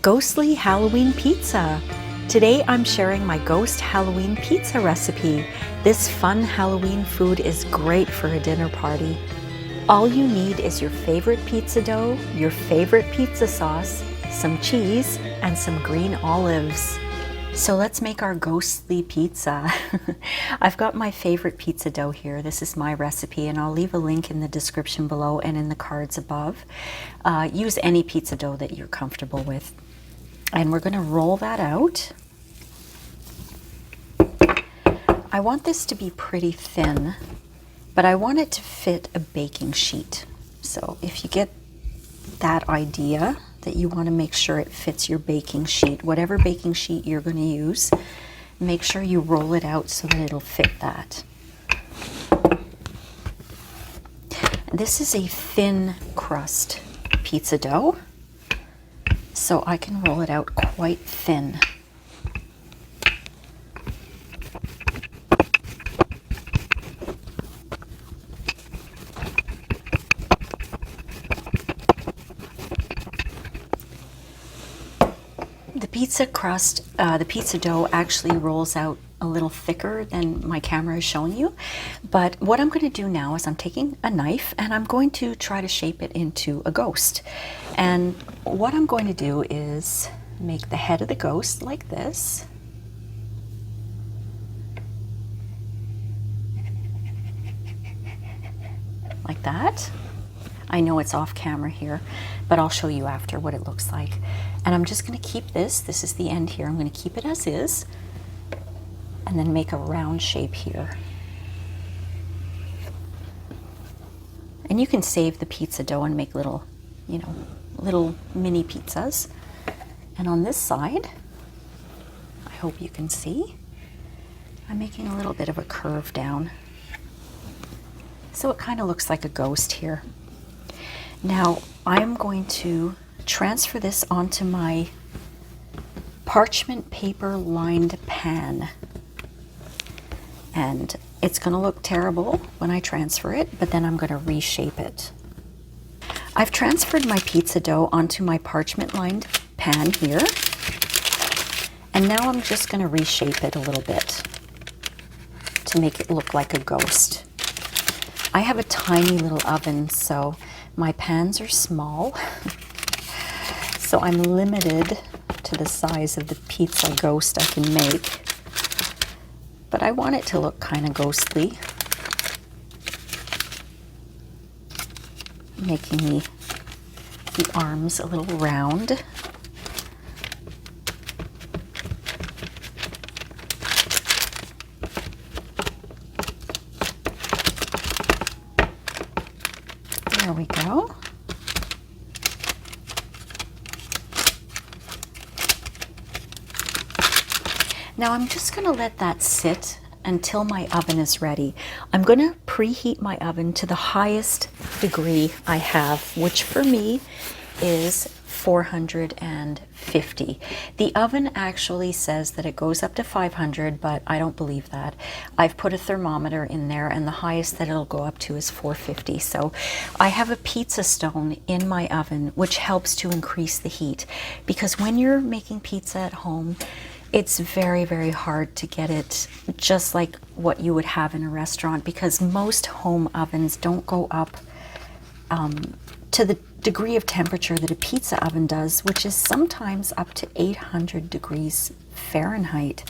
Ghostly Halloween Pizza. Today I'm sharing my ghost Halloween pizza recipe. This fun Halloween food is great for a dinner party. All you need is your favorite pizza dough, your favorite pizza sauce, some cheese, and some green olives. So let's make our ghostly pizza. I've got my favorite pizza dough here. This is my recipe, and I'll leave a link in the description below and in the cards above. Use any pizza dough that you're comfortable with. And we're going to roll that out. I want this to be pretty thin, but I want it to fit a baking sheet. So if you get that idea, that you want to make sure it fits your baking sheet, whatever baking sheet you're going to use, make sure you roll it out so that it'll fit that. This is a thin crust pizza dough, so I can roll it out quite thin. The pizza crust, the pizza dough actually rolls out a little thicker than my camera is showing you. But what I'm going to do now is I'm taking a knife and I'm going to try to shape it into a ghost. And what I'm going to do is make the head of the ghost like this. Like that. I know it's off camera here, but I'll show you after what it looks like. And I'm just going to keep this is the end here, I'm going to keep it as is, and then make a round shape here. And you can save the pizza dough and make little, little mini pizzas. And on this side, I hope you can see, I'm making a little bit of a curve down. So it kind of looks like a ghost here. Now I'm going to transfer this onto my parchment paper lined pan. And it's going to look terrible when I transfer it, but then I'm going to reshape it. I've transferred my pizza dough onto my parchment lined pan here. And now I'm just going to reshape it a little bit to make it look like a ghost. I have a tiny little oven, so my pans are small. So I'm limited to the size of the pizza ghost I can make. But I want it to look kind of ghostly. Making the arms a little round. There we go. Now I'm just going to let that sit until my oven is ready. I'm going to preheat my oven to the highest degree I have, which for me is 450. The oven actually says that it goes up to 500, but I don't believe that. I've put a thermometer in there, and the highest that it'll go up to is 450. So I have a pizza stone in my oven, which helps to increase the heat, because when you're making pizza at home, it's very, very hard to get it just like what you would have in a restaurant, because most home ovens don't go up to the degree of temperature that a pizza oven does, which is sometimes up to 800 degrees Fahrenheit.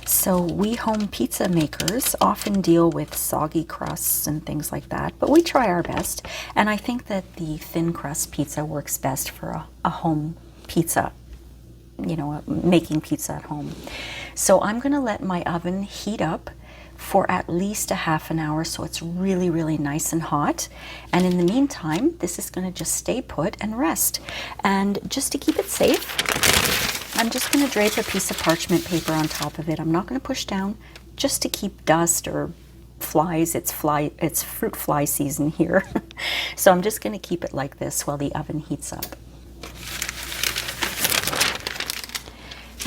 So we home pizza makers often deal with soggy crusts and things like that, but we try our best. And I think that the thin crust pizza works best for a home pizza, making pizza at home. So I'm going to let my oven heat up for at least a half an hour, so it's really, really nice and hot. And in the meantime, this is going to just stay put and rest. And just to keep it safe, I'm just going to drape a piece of parchment paper on top of it. I'm not going to push down, just to keep dust or flies. It's fruit fly season here. So I'm just going to keep it like this while the oven heats up.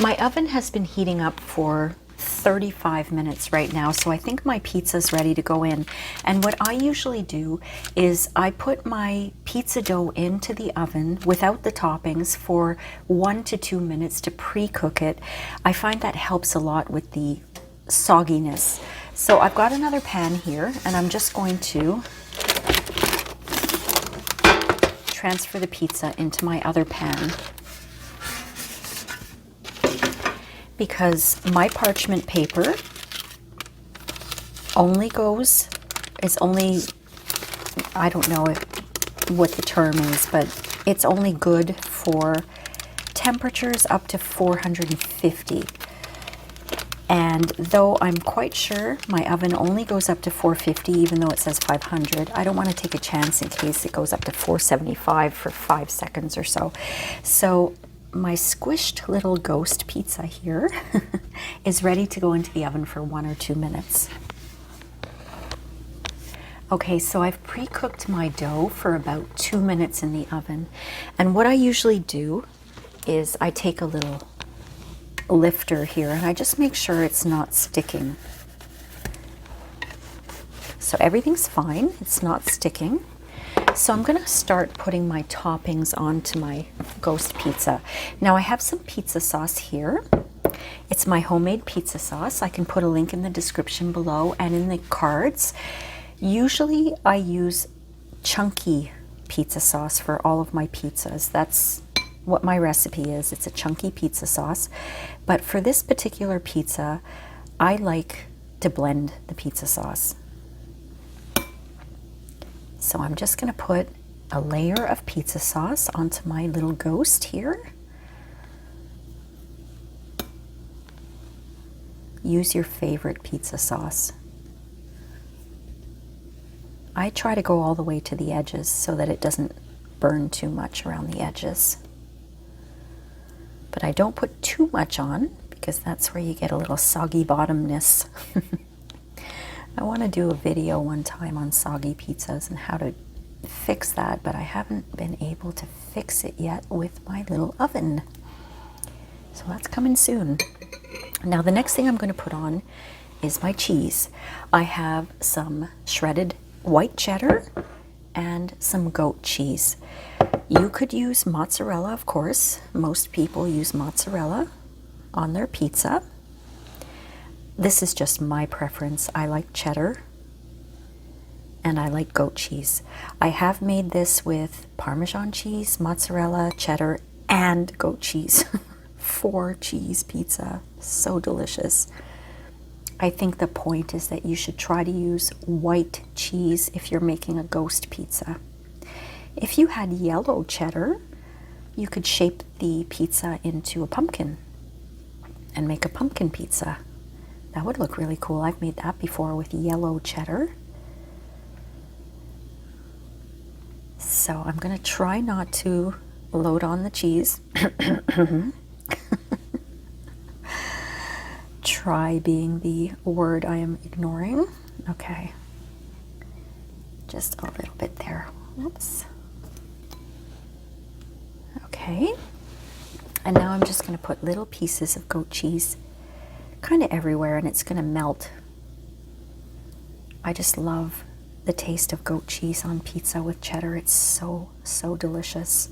My oven has been heating up for 35 minutes right now, so I think my pizza's ready to go in. And what I usually do is I put my pizza dough into the oven without the toppings for 1 to 2 minutes to pre-cook it. I find that helps a lot with the sogginess. So I've got another pan here, and I'm just going to transfer the pizza into my other pan, because my parchment paper is only, I don't know what the term is, but it's only good for temperatures up to 450. And though I'm quite sure my oven only goes up to 450, even though it says 500, I don't want to take a chance in case it goes up to 475 for 5 seconds or so. So my squished little ghost pizza here is ready to go into the oven for 1 or 2 minutes. Okay, so I've pre-cooked my dough for about 2 minutes in the oven. And what I usually do is I take a little lifter here and I just make sure it's not sticking. So everything's fine, it's not sticking. So I'm gonna start putting my toppings onto my ghost pizza. Now I have some pizza sauce here. It's my homemade pizza sauce. I can put a link in the description below and in the cards. Usually I use chunky pizza sauce for all of my pizzas. That's what my recipe is. It's a chunky pizza sauce. But for this particular pizza, I like to blend the pizza sauce. So I'm just going to put a layer of pizza sauce onto my little ghost here. Use your favorite pizza sauce. I try to go all the way to the edges so that it doesn't burn too much around the edges. But I don't put too much on because that's where you get a little soggy bottomness. I want to do a video one time on soggy pizzas and how to fix that, but I haven't been able to fix it yet with my little oven. So that's coming soon. Now the next thing I'm going to put on is my cheese. I have some shredded white cheddar and some goat cheese. You could use mozzarella, of course. Most people use mozzarella on their pizza. This is just my preference. I like cheddar and I like goat cheese. I have made this with Parmesan cheese, mozzarella, cheddar, and goat cheese. 4 cheese pizza. So delicious. I think the point is that you should try to use white cheese if you're making a ghost pizza. If you had yellow cheddar, you could shape the pizza into a pumpkin and make a pumpkin pizza. That would look really cool. I've made that before with yellow cheddar. So I'm going to try not to load on the cheese. Try being the word I am ignoring. Okay. Just a little bit there. Oops. Okay. And now I'm just going to put little pieces of goat cheese kind of everywhere, and it's going to melt. I just love the taste of goat cheese on pizza with cheddar. It's so, so delicious.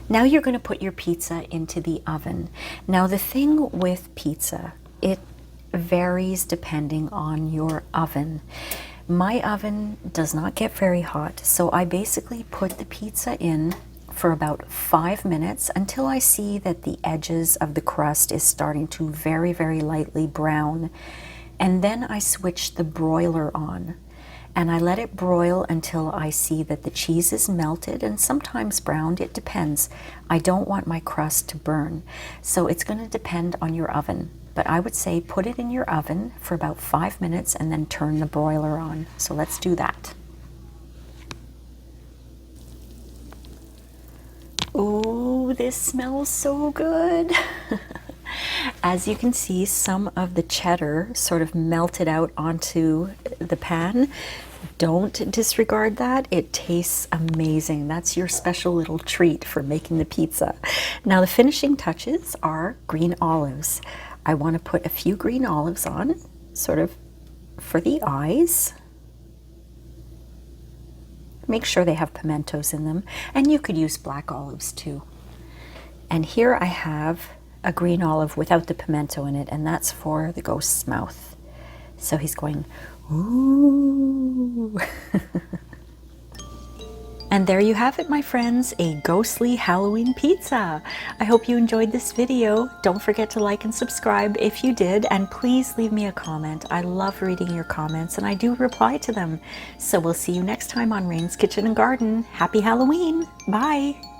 Now you're going to put your pizza into the oven. Now the thing with pizza, it varies depending on your oven. My oven does not get very hot, so I basically put the pizza in for about 5 minutes until I see that the edges of the crust is starting to very, very lightly brown. And then I switch the broiler on. And I let it broil until I see that the cheese is melted and sometimes browned. It depends. I don't want my crust to burn. So it's going to depend on your oven. But I would say put it in your oven for about 5 minutes and then turn the broiler on. So let's do that. Ooh, this smells so good. As you can see, some of the cheddar sort of melted out onto the pan. Don't disregard that. It tastes amazing. That's your special little treat for making the pizza. Now the finishing touches are green olives. I want to put a few green olives on, sort of for the eyes. Make sure they have pimentos in them, and you could use black olives too. And here I have a green olive without the pimento in it, and that's for the ghost's mouth. So he's going, ooh. And there you have it, my friends, a ghostly Halloween pizza. I hope you enjoyed this video. Don't forget to like and subscribe if you did, and please leave me a comment. I love reading your comments, and I do reply to them. So we'll see you next time on Rain's Kitchen and Garden. Happy Halloween. Bye.